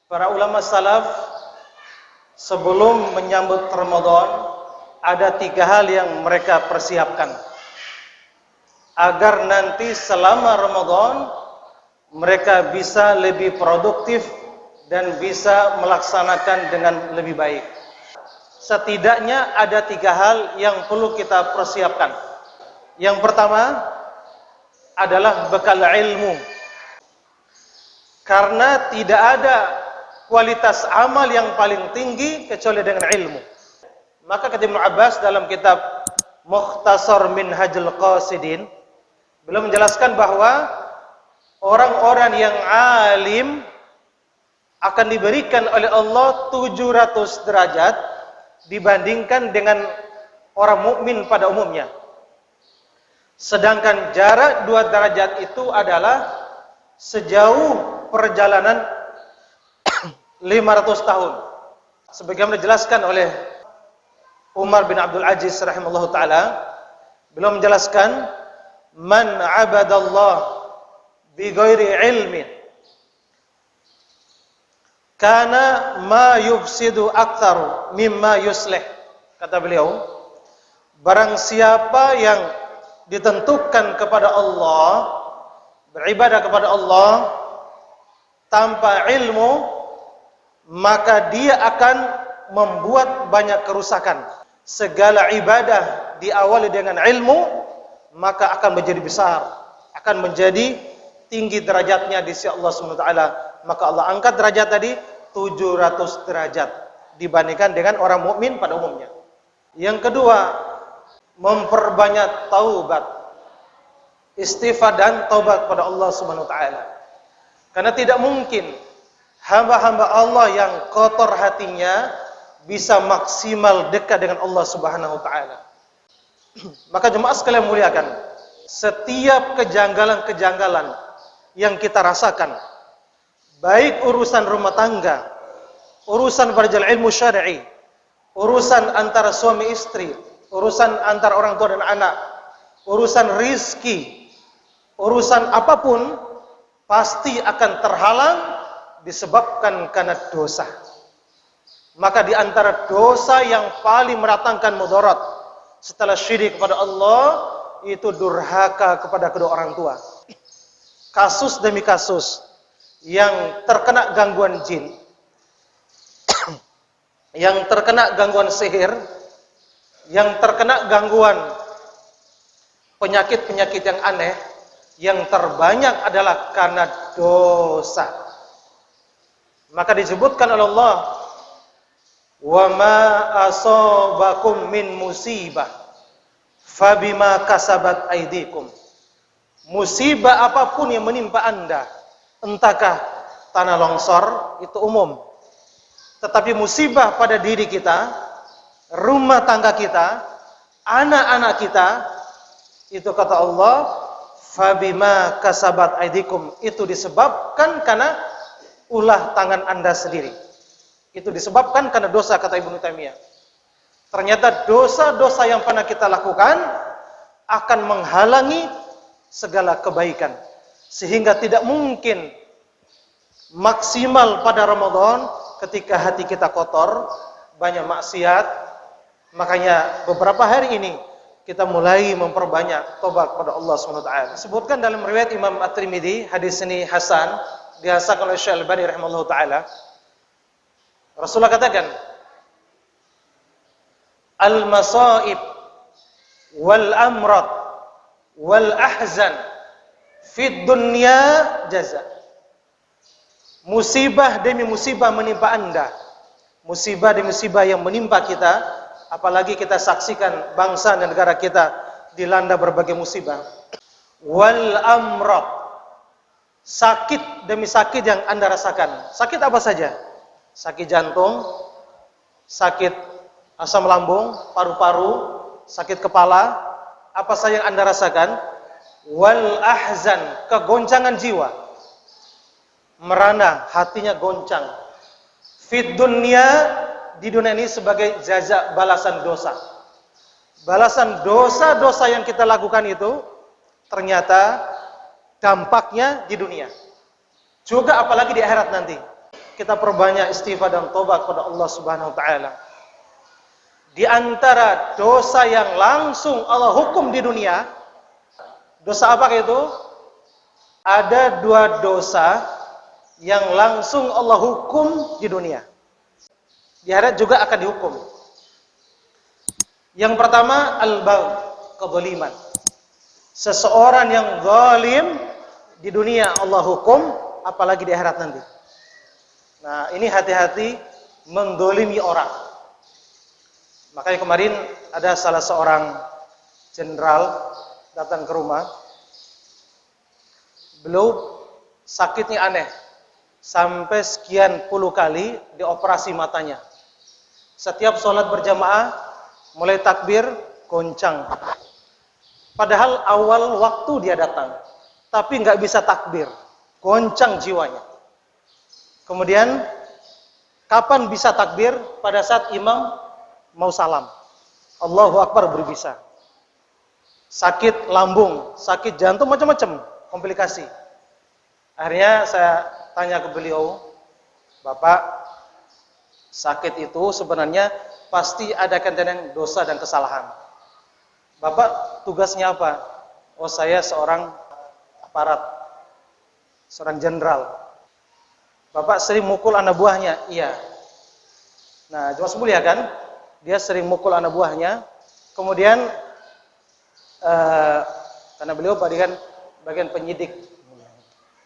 Para ulama salaf sebelum menyambut Ramadan ada 3 hal yang mereka persiapkan agar nanti selama Ramadan mereka bisa lebih produktif dan bisa melaksanakan dengan lebih baik. Setidaknya ada 3 hal yang perlu kita persiapkan. Yang pertama adalah bekal ilmu. Karena tidak ada kualitas amal yang paling tinggi kecuali dengan ilmu. Maka kata Ibnu Abbas dalam kitab Mukhtasar Minhajul Qasidin, beliau menjelaskan bahwa orang-orang yang alim akan diberikan oleh Allah 700 derajat dibandingkan dengan orang mukmin pada umumnya. Sedangkan jarak 2 derajat itu adalah sejauh perjalanan 500 tahun. Sebagaimana dijelaskan oleh Umar bin Abdul Aziz rahimahullah ta'ala, beliau menjelaskan, man abadallah bi ghairi ilmin kana ma yufsidu aktsaru mimma yuslih. Kata beliau, barang siapa yang ditentukan kepada Allah, beribadah kepada Allah tanpa ilmu, maka dia akan membuat banyak kerusakan. Segala ibadah diawali dengan ilmu, maka akan menjadi besar, akan menjadi tinggi derajatnya di sisi Allah SWT. Maka Allah angkat derajat tadi 700 derajat dibandingkan dengan orang mukmin pada umumnya. Yang kedua, memperbanyak taubat, istighfar dan taubat kepada Allah SWT. Karena tidak mungkin hamba-hamba Allah yang kotor hatinya bisa maksimal dekat dengan Allah Subhanahu wa taala. Maka jemaah sekalian muliakan, setiap kejanggalan-kejanggalan yang kita rasakan, baik urusan rumah tangga, urusan perjalanan ilmu syar'i, urusan antara suami istri, urusan antara orang tua dan anak, urusan rizki, urusan apapun pasti akan terhalang disebabkan karena dosa. Maka di antara dosa yang paling mendatangkan mudarat setelah syirik kepada Allah itu durhaka kepada kedua orang tua. Kasus demi kasus yang terkena gangguan jin, yang terkena gangguan sihir, yang terkena gangguan penyakit-penyakit yang aneh, yang terbanyak adalah karena dosa. Maka disebutkan oleh Allah, wa ma asabakum min musibah fabima kasabat aydikum. Musibah apapun yang menimpa Anda, entahkah tanah longsor, itu umum. Tetapi musibah pada diri kita, rumah tangga kita, anak-anak kita, itu kata Allah, fabima kasabat aydikum, itu disebabkan karena ulah tangan Anda sendiri. Itu disebabkan karena dosa, kata Ibnu Taimiyah. Ternyata dosa-dosa yang pernah kita lakukan akan menghalangi segala kebaikan, sehingga tidak mungkin maksimal pada Ramadan ketika hati kita kotor, banyak maksiat. Makanya beberapa hari ini kita mulai memperbanyak tobat kepada Allah SWT. Disebutkan dalam riwayat Imam At-Tirmidzi, hadis ini hasan, dihasankan oleh Syekh Al-Albani rahimahullah ta'ala. Rasulullah katakan, al-masaib wal amrad wal ahzan fid dunya jaza. Musibah demi musibah menimpa Anda, musibah demi musibah yang menimpa kita, apalagi kita saksikan bangsa dan negara kita dilanda berbagai musibah. Wal amrad, sakit demi sakit yang Anda rasakan. Sakit apa saja? Sakit jantung, sakit asam lambung, paru-paru, sakit kepala, apa saja yang Anda rasakan. Wal ahzan, kegoncangan jiwa, merana, hatinya goncang. Fid dunya, di dunia ini sebagai jaza, balasan dosa. Balasan dosa-dosa yang kita lakukan itu ternyata dampaknya di dunia. Juga apalagi di akhirat nanti. kita perbanyak istighfar dan tobat kepada Allah Subhanahu wa taala. Di antara dosa yang langsung Allah hukum di dunia, dosa apa itu? Ada dua dosa yang langsung Allah hukum di dunia. Di akhirat juga akan dihukum. Yang pertama al-baghy, kezaliman. Seseorang yang zalim di dunia Allah hukum, apalagi di akhirat nanti. Nah, ini hati-hati mendolimi orang. Makanya kemarin ada salah seorang jenderal datang ke rumah. Beliau sakitnya aneh. Sampai sekian puluh kali dioperasi matanya. Setiap sholat berjamaah, mulai takbir, goncang. Padahal awal waktu dia datang. Tapi nggak bisa takbir. Goncang jiwanya. Kemudian, kapan bisa takbir? Pada saat imam mau salam. Allahu Akbar berbisa. Sakit lambung, sakit jantung, macam-macam komplikasi. Akhirnya saya tanya ke beliau, Bapak, sakit itu sebenarnya pasti ada kaitan dosa dan kesalahan. Bapak tugasnya apa? Oh, saya seorang aparat, seorang jenderal. Bapak sering mukul anak buahnya? Iya. Nah, jelas mulia kan? Dia sering mukul anak buahnya. Kemudian karena beliau bagian penyidik.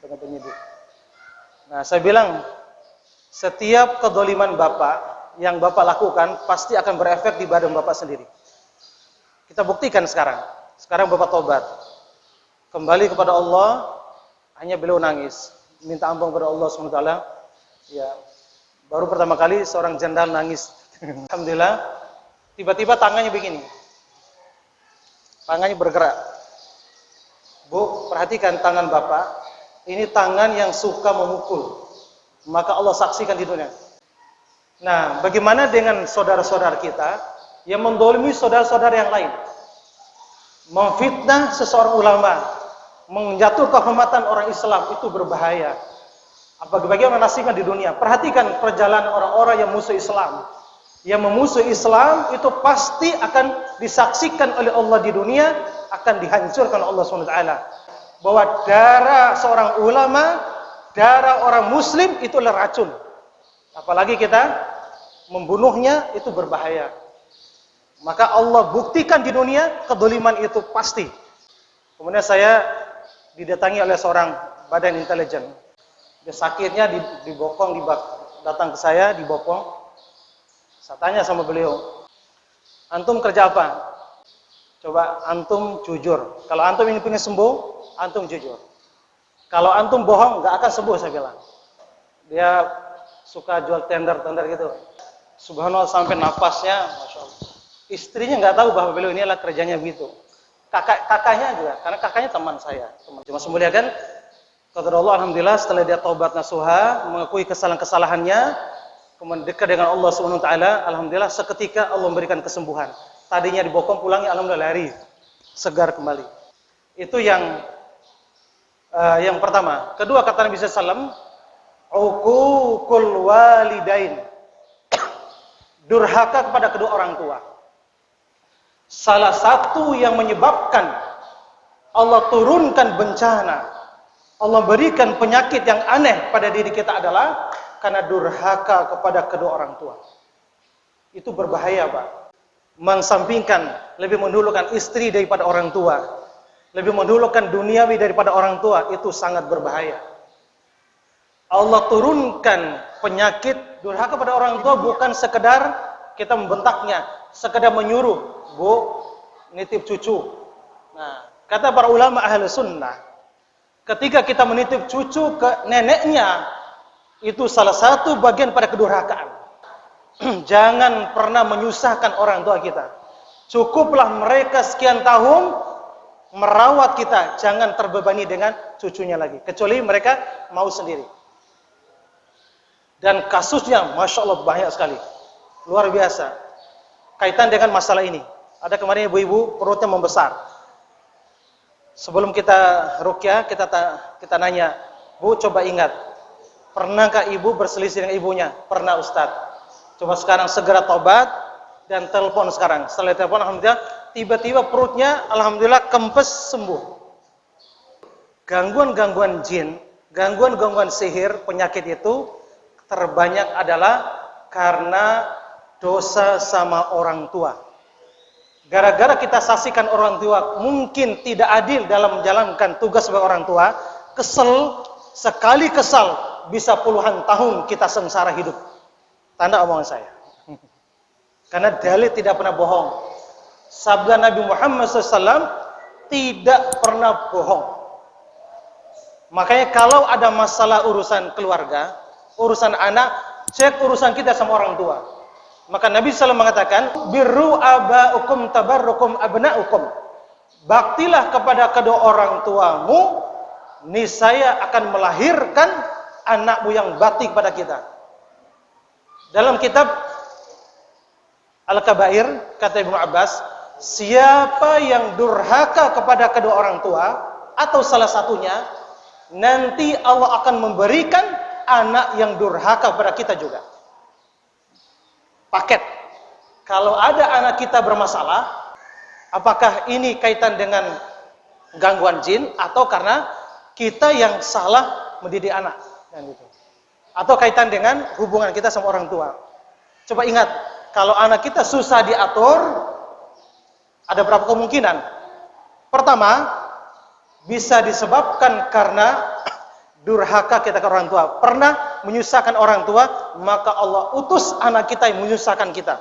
Bagian penyidik. Nah, saya bilang setiap kedzaliman Bapak yang Bapak lakukan pasti akan berefek di badan Bapak sendiri. Kita buktikan sekarang. Sekarang Bapak tobat. Kembali kepada Allah, hanya beliau nangis. Minta ampun kepada Allah SWT. Ya, baru pertama kali seorang jenderal nangis. Alhamdulillah, tiba-tiba tangannya begini. Tangannya bergerak. Bu, perhatikan tangan Bapak. Ini tangan yang suka memukul. Maka Allah saksikan di dunia. Nah, bagaimana dengan saudara-saudara kita yang mendolimi saudara-saudara yang lain? Memfitnah seseorang ulama, menjatuhkan kehormatan orang Islam, itu berbahaya. Bagaimana nasibnya di dunia? Perhatikan perjalanan orang-orang yang musuh Islam. Yang memusuhi Islam itu pasti akan disaksikan oleh Allah di dunia, akan dihancurkan Allah SWT. Bahwa darah seorang ulama, darah orang muslim itu adalah racun. Apalagi kita membunuhnya, itu berbahaya. Maka Allah buktikan di dunia kedzaliman itu pasti. Kemudian saya didatangi oleh seorang badan intelijen. Dia sakitnya dibopong, datang ke saya dibopong. Saya tanya sama beliau, antum kerja apa? Coba antum jujur. Kalau antum ini pengen sembuh, antum jujur. Kalau antum bohong, nggak akan sembuh, saya bilang. Dia suka jual tender-tender gitu. Subhanallah, sampai nafasnya, Masya Allah. Istrinya nggak tahu bahwa beliau ini adalah kerjanya begitu. Kakaknya juga, karena kakaknya teman saya. Cuma semulia kan, kata Allah, alhamdulillah setelah dia taubat nasuha, mengakui kesalahan-kesalahannya, kemudian dekat dengan Allah Subhanahu wa taala, alhamdulillah seketika Allah memberikan kesembuhan. Tadinya dibokong, pulangnya alhamdulillah lari, segar kembali. Itu yang pertama. Kedua, kata Nabi sallallahu alaihi wasallam, uququl walidain. Durhaka kepada kedua orang tua. Salah satu yang menyebabkan Allah turunkan bencana, Allah berikan penyakit yang aneh pada diri kita adalah karena durhaka kepada kedua orang tua. Itu berbahaya, Pak. Mensampingkan, lebih mendahulukan istri daripada orang tua, lebih mendahulukan duniawi daripada orang tua, itu sangat berbahaya. Allah turunkan penyakit durhaka pada orang tua bukan sekedar kita membentaknya, sekedar menyuruh, Bu, nitip cucu. Nah, kata para ulama ahli sunnah, ketika kita menitip cucu ke neneknya, itu salah satu bagian pada kedurhakaan. Jangan pernah menyusahkan orang tua kita. Cukuplah mereka sekian tahun merawat kita, jangan terbebani dengan cucunya lagi, kecuali mereka mau sendiri. Dan kasusnya Masya Allah banyak sekali, luar biasa. Kaitan dengan masalah ini, ada kemarin ibu-ibu perutnya membesar. Sebelum kita ruqyah, kita nanya, Bu, coba ingat, Pernahkah ibu berselisih dengan ibunya? Pernah, Ustadz. Coba sekarang segera tobat dan telepon sekarang. Setelah telepon, alhamdulillah, tiba-tiba perutnya alhamdulillah kempes, sembuh. Gangguan-gangguan jin, gangguan-gangguan sihir, penyakit itu terbanyak adalah karena dosa sama orang tua. Gara-gara kita saksikan orang tua mungkin tidak adil dalam menjalankan tugas sebagai orang tua, kesel, sekali kesal bisa puluhan tahun kita sengsara hidup. Tanda omongan saya. Karena dalil tidak pernah bohong. Sabda Nabi Muhammad SAW tidak pernah bohong. Makanya kalau ada masalah urusan keluarga, urusan anak, cek urusan kita sama orang tua. Maka Nabi SAW mengatakan, birru aba'ukum tabarrukum abna'ukum. Baktilah kepada kedua orang tuamu, niscaya akan melahirkan anakmu yang bakti kepada kita. Dalam kitab Al-Kabair, kata Ibnu Abbas, siapa yang durhaka kepada kedua orang tua, atau salah satunya, nanti Allah akan memberikan anak yang durhaka kepada kita juga. Paket. Kalau ada anak kita bermasalah, apakah ini kaitan dengan gangguan jin atau karena kita yang salah mendidik anak, dan gitu. Atau kaitan dengan hubungan kita sama orang tua. Coba ingat, kalau anak kita susah diatur, ada berapa kemungkinan? Pertama, bisa disebabkan karena durhaka kita ke orang tua, pernah menyusahkan orang tua, maka Allah utus anak kita yang menyusahkan kita.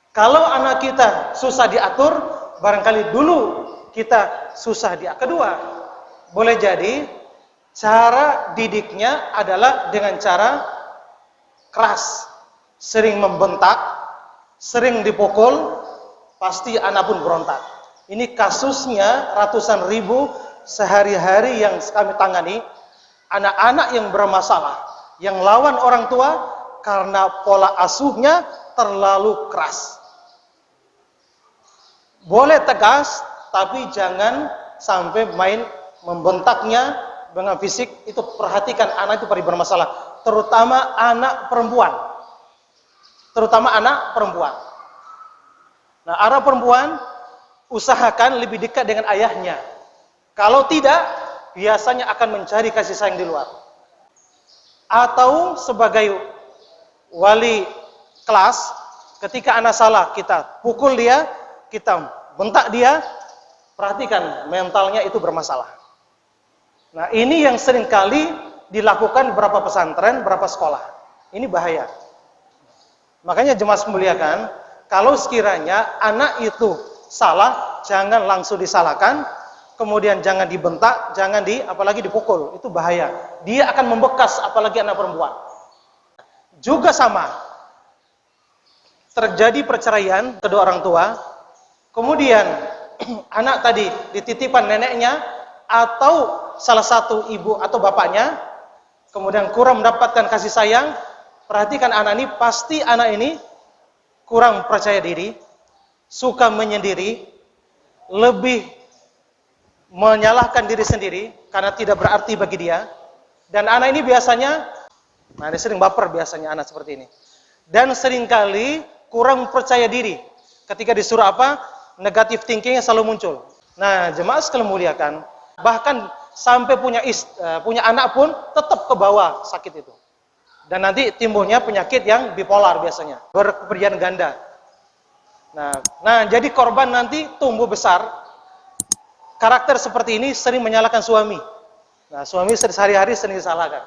Kalau anak kita susah diatur, barangkali dulu kita susah diatur. Kedua, boleh jadi cara didiknya adalah dengan cara keras, sering membentak, sering dipukul, pasti anak pun berontak. Ini kasusnya ratusan ribu sehari-hari yang kami tangani. Anak-anak yang bermasalah, yang lawan orang tua karena pola asuhnya terlalu keras. Boleh tegas, tapi jangan sampai main membentaknya dengan fisik. Itu perhatikan anak itu pada bermasalah, terutama anak perempuan. Terutama anak perempuan. Nah, anak perempuan usahakan lebih dekat dengan ayahnya. Kalau tidak, biasanya akan mencari kasih sayang di luar. Atau sebagai wali kelas, ketika anak salah, kita pukul dia, kita bentak dia, perhatikan mentalnya itu bermasalah. Nah, ini yang sering kali dilakukan beberapa pesantren, beberapa sekolah. Ini bahaya. Makanya jemaah memuliakan, kalau sekiranya anak itu salah, jangan langsung disalahkan. Kemudian jangan dibentak, jangan apalagi dipukul, itu bahaya. Dia akan membekas, apalagi anak perempuan. Juga sama, terjadi perceraian kedua orang tua, kemudian anak tadi dititipkan neneknya, atau salah satu ibu atau bapaknya, kemudian kurang mendapatkan kasih sayang. Perhatikan anak ini, pasti anak ini kurang percaya diri, suka menyendiri, lebih menyalahkan diri sendiri karena tidak berarti bagi dia. Dan anak ini biasanya, nah ini sering baper biasanya anak seperti ini. Dan seringkali kurang percaya diri. Ketika disuruh apa, negatif thinkingnya selalu muncul. Nah, jemaah sekalian muliakan, bahkan sampai punya anak pun tetap ke bawah sakit itu. Dan nanti timbulnya penyakit yang bipolar biasanya, berkepribadian ganda. Nah, jadi korban nanti tumbuh besar. Karakter seperti ini sering menyalahkan suami. Nah, suami sehari-hari sering disalahkan.